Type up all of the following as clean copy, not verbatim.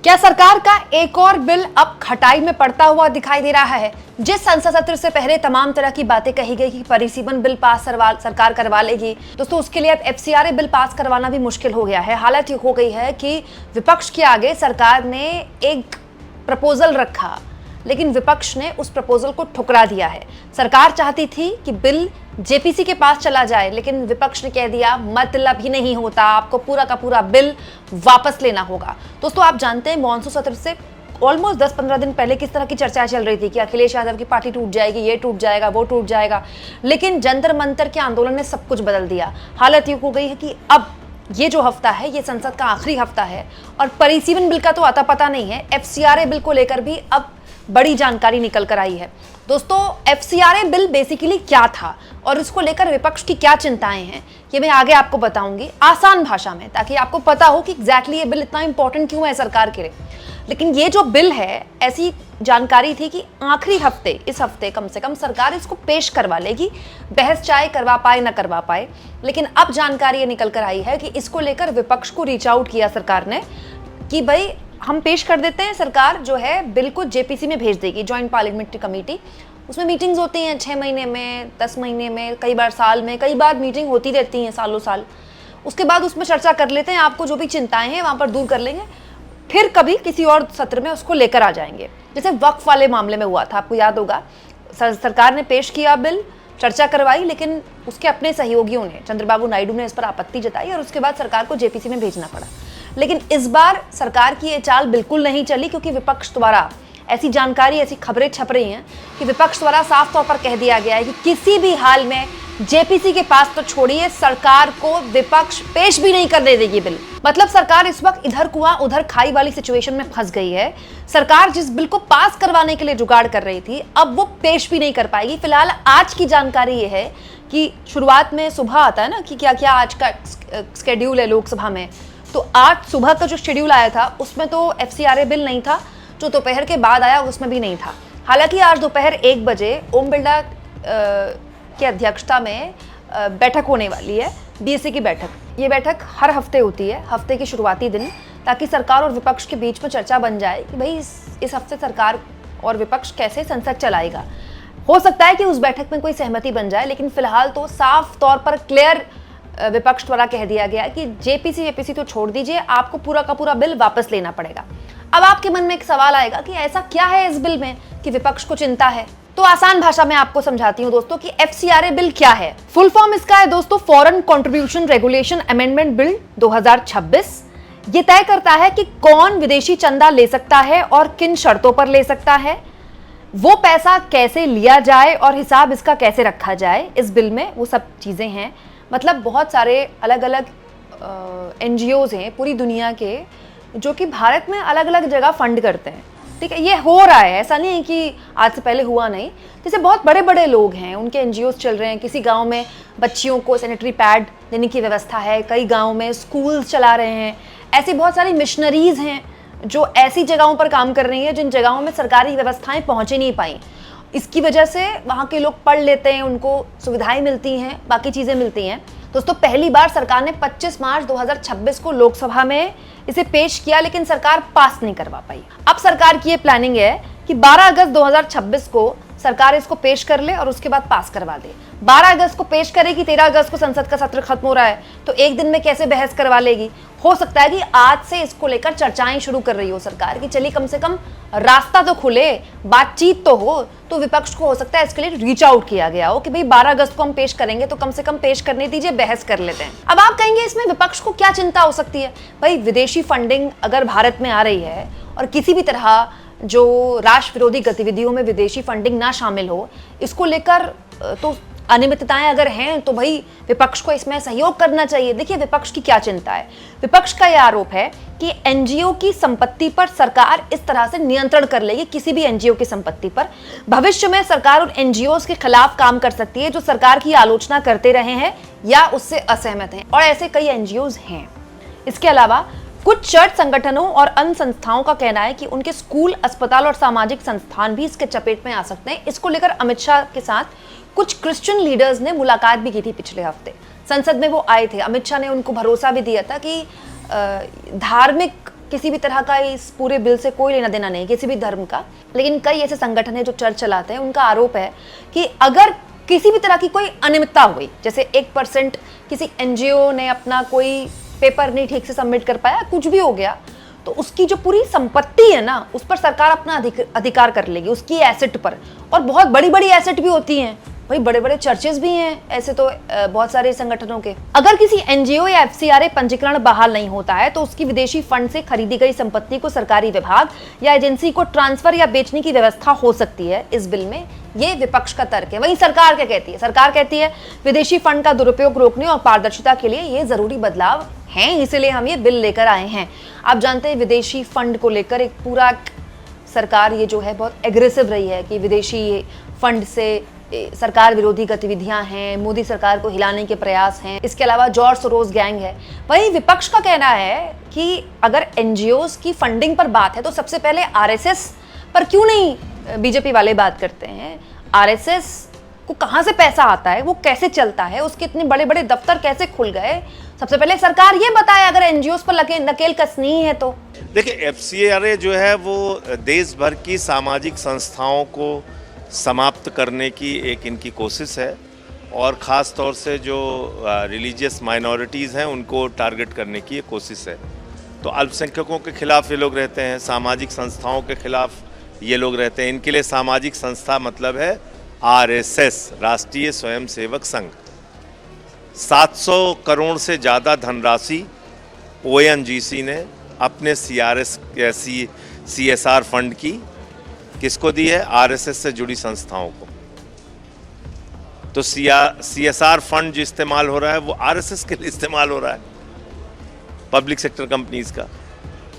क्या सरकार का एक और बिल अब खटाई में पड़ता हुआ दिखाई दे रहा है? जिस संसद सत्र से पहले तमाम तरह की बातें कही गई कि परिसीमन बिल पास सरकार करवा लेगी, दोस्तों उसके लिए अब एफसीआरए बिल पास करवाना भी मुश्किल हो गया है। हालत ये हो गई है कि विपक्ष के आगे सरकार ने एक प्रपोजल रखा, लेकिन विपक्ष ने उस प्रपोजल को ठुकरा दिया है। सरकार चाहती थी कि बिल जेपीसी के पास चला जाए, लेकिन विपक्ष ने कह दिया मतलब ही नहीं होता, आपको पूरा का पूरा बिल वापस लेना होगा। दोस्तों आप जानते हैं मॉनसून सत्र से ऑलमोस्ट 10-15 दिन पहले किस तरह की चर्चा चल रही थी कि अखिलेश यादव की पार्टी टूट जाएगी, ये टूट जाएगा, वो टूट जाएगा, लेकिन जंतर मंतर के आंदोलन ने सब कुछ बदल दिया। हालत ये हो गई है कि अब ये जो हफ्ता है ये संसद का आखिरी हफ्ता है और परिसीमन बिल का तो आता पता नहीं है, एफसीआरए बिल को लेकर भी अब बड़ी जानकारी निकल कर आई है। दोस्तों एफसीआरए बिल बेसिकली क्या था और इसको लेकर विपक्ष की क्या चिंताएं हैं, ये मैं आगे आपको बताऊंगी आसान भाषा में, ताकि आपको पता हो कि एग्जैक्टली ये बिल इतना इंपॉर्टेंट क्यों है सरकार के लिए। लेकिन ये जो बिल है, ऐसी जानकारी थी कि आखिरी हफ्ते, इस हफ्ते कम से कम सरकार इसको पेश करवा लेगी, बहस चाहे करवा पाए ना करवा पाए। लेकिन अब जानकारी ये निकल कर आई है कि इसको लेकर विपक्ष को रीच आउट किया सरकार ने कि भाई हम पेश कर देते हैं, सरकार जो है बिल को जेपीसी में भेज देगी, जॉइंट पार्लियामेंट्री कमेटी। उसमें मीटिंग्स होती हैं 6 महीने में, 10 महीने में, कई बार साल में, कई बार मीटिंग होती रहती हैं सालों साल। उसके बाद उसमें चर्चा कर लेते हैं, आपको जो भी चिंताएं हैं वहाँ पर दूर कर लेंगे, फिर कभी किसी और सत्र में उसको लेकर आ जाएंगे। जैसे वक्फ वाले मामले में हुआ था, आपको याद होगा, सरकार ने पेश किया बिल, चर्चा करवाई, लेकिन उसके अपने सहयोगियों ने, चंद्रबाबू नायडू ने इस पर आपत्ति जताई और उसके बाद सरकार को जेपीसी में भेजना पड़ा। लेकिन इस बार सरकार की ये चाल बिल्कुल नहीं चली, क्योंकि विपक्ष द्वारा ऐसी जानकारी, ऐसी खबरें छप रही हैं कि विपक्ष द्वारा साफ तौर पर कह दिया गया है कि किसी भी हाल में जेपीसी के पास तो छोड़िए, सरकार को विपक्ष पेश भी नहीं करने देगी बिल। मतलब सरकार इस वक्त इधर कुआं उधर खाई वाली सिचुएशन में फंस गई है। सरकार जिस बिल को पास करवाने के लिए जुगाड़ कर रही थी, अब वो पेश भी नहीं कर पाएगी। फिलहाल आज की जानकारी ये है कि शुरुआत में सुबह आता है ना कि क्या क्या आज का स्केड्यूल है लोकसभा में, तो आज सुबह का जो शेड्यूल आया था उसमें तो एफसीआरए बिल नहीं था, जो दोपहर के बाद आया उसमें भी नहीं था। हालांकि आज दोपहर 1 बजे ओम बिरला की अध्यक्षता में बैठक होने वाली है, बीएससी की बैठक। ये बैठक हर हफ्ते होती है, हफ्ते के शुरुआती दिन, ताकि सरकार और विपक्ष के बीच में चर्चा बन जाए कि भाई इस हफ्ते सरकार और विपक्ष कैसे संसद चलाएगा। हो सकता है कि उस बैठक में कोई सहमति बन जाए, लेकिन फिलहाल तो साफ तौर पर क्लियर विपक्ष द्वारा कह दिया गया कि जेपीसी तो छोड़ दीजिए, आपको पूरा का पूरा बिल वापस लेना पड़ेगा। अब आपके मन में एक सवाल आएगा कि ऐसा क्या है इस बिल में कि विपक्ष को चिंता है। तो आसान भाषा में आपको समझाती हूं दोस्तों कि एफसीआरए बिल क्या है। फुल फॉर्म इसका है दोस्तों foreign contribution regulation amendment bill 2026। ये तय करता है कि कौन विदेशी चंदा ले सकता है और किन शर्तों पर ले सकता है, वो पैसा कैसे लिया जाए और हिसाब इसका कैसे रखा जाए। इस बिल में वो सब चीजें हैं। मतलब बहुत सारे अलग अलग एनजीओज हैं पूरी दुनिया के, जो कि भारत में अलग अलग जगह फंड करते हैं। ठीक है, ये हो रहा है, ऐसा नहीं है कि आज से पहले हुआ नहीं। जैसे बहुत बड़े बड़े लोग हैं, उनके एनजीओज चल रहे हैं, किसी गांव में बच्चियों को सैनिटरी पैड देने की व्यवस्था है, कई गाँव में स्कूल्स चला रहे हैं। ऐसी बहुत सारी मिशनरीज हैं जो ऐसी जगहों पर काम कर रही है जिन जगहों में सरकारी व्यवस्थाएं पहुँच ही नहीं पाई। इसकी वजह से वहाँ के लोग पढ़ लेते हैं, उनको सुविधाएं मिलती हैं, बाकी चीज़ें मिलती हैं। दोस्तों पहली बार सरकार ने 25 मार्च 2026 को लोकसभा में इसे पेश किया, लेकिन सरकार पास नहीं करवा पाई। अब सरकार की ये प्लानिंग है कि 12 अगस्त 2026 को सरकार इसको पेश कर ले और उसके बाद पास करवा दे। 12 अगस्त को पेश करेगी, 13 अगस्त को संसद का सत्र खत्म हो रहा है, तो एक दिन में कैसे बहस करवा लेगी। हो सकता है कि आज से इसको लेकर चर्चाएं शुरू कर रही हो सरकार कि चलिए कम से कम रास्ता तो खुले, बातचीत तो हो। तो विपक्ष को हो सकता है इसके लिए रीच आउट किया गया हो कि भाई 12 अगस्त को हम पेश करेंगे तो कम से कम पेश करने दीजिए, बहस कर लेते हैं। अब आप कहेंगे इसमें विपक्ष को क्या चिंता हो सकती है। भाई विदेशी फंडिंग अगर भारत में आ रही है और किसी भी तरह जो राष्ट्र विरोधी गतिविधियों में विदेशी फंडिंग ना शामिल हो, इसको लेकर तो अनियमितताएं अगर हैं तो भाई विपक्ष को इसमें सहयोग करना चाहिए। देखिए विपक्ष की क्या चिंता है। विपक्ष का यह आरोप है कि एनजीओ की संपत्ति पर सरकार इस तरह से नियंत्रण कर लेगी, किसी भी एनजीओ की संपत्ति पर। भविष्य में सरकार उन एनजीओ के खिलाफ काम कर सकती है जो सरकार की आलोचना करते रहे हैं या उससे असहमत हैं, और ऐसे कई एनजीओ हैं। इसके अलावा कुछ चर्च संगठनों और अन्य संस्थाओं का कहना है कि उनके स्कूल, अस्पताल और सामाजिक संस्थान भी इसके चपेट में आ सकते हैं। इसको लेकर अमित शाह के साथ कुछ क्रिश्चियन लीडर्स ने मुलाकात भी की थी पिछले हफ्ते, संसद में वो आए थे। अमित शाह ने उनको भरोसा भी दिया था कि धार्मिक किसी भी तरह का इस पूरे बिल से कोई लेना देना नहीं, किसी भी धर्म का। लेकिन कई ऐसे संगठन है जो चर्च चलाते हैं, उनका आरोप है कि अगर किसी भी तरह की कोई अनियमितता हुई, जैसे 1% किसी एनजीओ ने अपना कोई पेपर नहीं ठीक से सबमिट कर पाया, कुछ भी हो गया, तो उसकी जो पूरी संपत्ति है ना, उस पर सरकार अपना अधिकार कर लेगी, उसकी एसेट पर। और बहुत बड़ी बड़ी एसेट भी होती हैं भाई, बड़े बड़े चर्चेस भी हैं ऐसे तो बहुत सारे संगठनों के। अगर किसी एनजीओ या एफसीआरए पंजीकरण बहाल नहीं होता है तो उसकी विदेशी फंड से खरीदी गई संपत्ति को सरकारी विभाग या एजेंसी को ट्रांसफर या बेचने की व्यवस्था हो सकती है। इस बिल में ये विपक्ष का तर्क है। वहीं सरकार क्या कहती है? सरकार कहती है विदेशी फंड का दुरुपयोग रोकने और पारदर्शिता के लिए ये जरूरी बदलाव हैं, इसलिए हम ये बिल लेकर आए हैं। आप जानते हैं विदेशी फंड को लेकर एक पूरा सरकार ये जो है बहुत एग्रेसिव रही है कि विदेशी फंड से सरकार विरोधी गतिविधियां हैं, मोदी सरकार को हिलाने के प्रयास हैं। इसके अलावा जॉर्ज सोरोस गैंग है। वहीं विपक्ष का कहना है कि अगर एनजीओज की फंडिंग पर बात है तो सबसे पहले आरएसएस पर क्यों नहीं बीजेपी वाले बात करते हैं। आरएसएस को कहां से पैसा आता है, वो कैसे चलता है, उसके इतने बड़े बड़े दफ्तर कैसे खुल गए, सबसे पहले सरकार ये बताए अगर एनजीओज पर नकेल कसनी है तो। देखिए, एफसीआरए जो है वो देश भर की सामाजिक संस्थाओं को समाप्त करने की एक इनकी कोशिश है और ख़ास तौर से जो रिलीजियस माइनॉरिटीज़ हैं उनको टारगेट करने की एक कोशिश है। तो अल्पसंख्यकों के खिलाफ ये लोग रहते हैं, सामाजिक संस्थाओं के खिलाफ ये लोग रहते हैं। इनके लिए सामाजिक संस्था मतलब है आरएसएस, राष्ट्रीय स्वयंसेवक संघ। 700 करोड़ से ज़्यादा धनराशि ओएनजीसी ने अपने सीएसआर फंड की किसको दी है? आरएसएस से जुड़ी संस्थाओं को। तो सीएसआर फंड जो इस्तेमाल हो रहा है वो आरएसएस के लिए इस्तेमाल हो रहा है, पब्लिक सेक्टर कंपनीज का।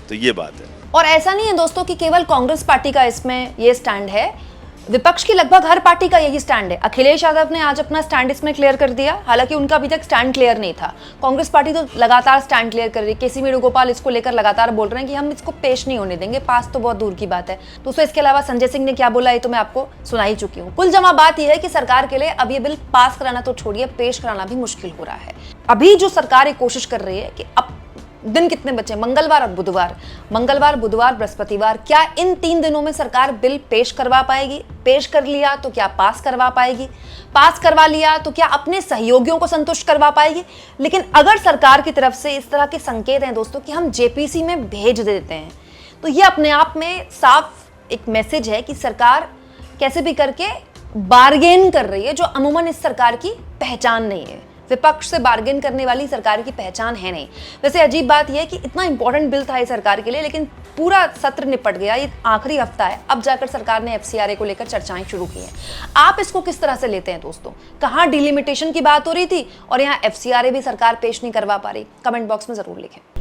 तो ये बात है। और ऐसा नहीं है दोस्तों कि केवल कांग्रेस पार्टी का इसमें ये स्टैंड है, विपक्ष की लगभग हर पार्टी का यही स्टैंड है। अखिलेश यादव ने आज अपना स्टैंड इसमें क्लियर कर दिया, हालांकि उनका अभी तक स्टैंड क्लियर नहीं था। कांग्रेस पार्टी तो लगातार स्टैंड क्लियर कर रही है। केसी वेणुगोपाल इसको लेकर लगातार बोल रहे हैं कि हम इसको पेश नहीं होने देंगे, पास तो बहुत दूर की बात है। दोस्तों, इसके अलावा संजय सिंह ने क्या बोला ये तो मैं आपको सुना ही चुकी हूँ। कुल जमा बात यह है कि सरकार के लिए अब ये बिल पास कराना तो छोड़िए, पेश कराना भी मुश्किल हो रहा है। अभी जो सरकार ये कोशिश कर रही है कि अब दिन कितने बचे, मंगलवार और बुधवार, मंगलवार, बुधवार, बृहस्पतिवार, क्या इन 3 दिनों में सरकार बिल पेश करवा पाएगी? पेश कर लिया तो क्या पास करवा पाएगी? पास करवा लिया तो क्या अपने सहयोगियों को संतुष्ट करवा पाएगी? लेकिन अगर सरकार की तरफ से इस तरह के संकेत हैं दोस्तों कि हम जेपीसी में भेज देते हैं, तो ये अपने आप में साफ एक मैसेज है कि सरकार कैसे भी करके बार्गेन कर रही है, जो अमूमन इस सरकार की पहचान नहीं है। विपक्ष से बार्गेन करने वाली सरकार की पहचान है नहीं। वैसे अजीब बात यह है कि इतना इंपॉर्टेंट बिल था ये सरकार के लिए, लेकिन पूरा सत्र निपट गया, ये आखिरी हफ्ता है, अब जाकर सरकार ने एफसीआरए को लेकर चर्चाएं शुरू की हैं। आप इसको किस तरह से लेते हैं दोस्तों? कहाँ डिलिमिटेशन की बात हो रही थी और यहाँ एफसीआरए भी सरकार पेश नहीं करवा पा रही? कमेंट बॉक्स में जरूर लिखें।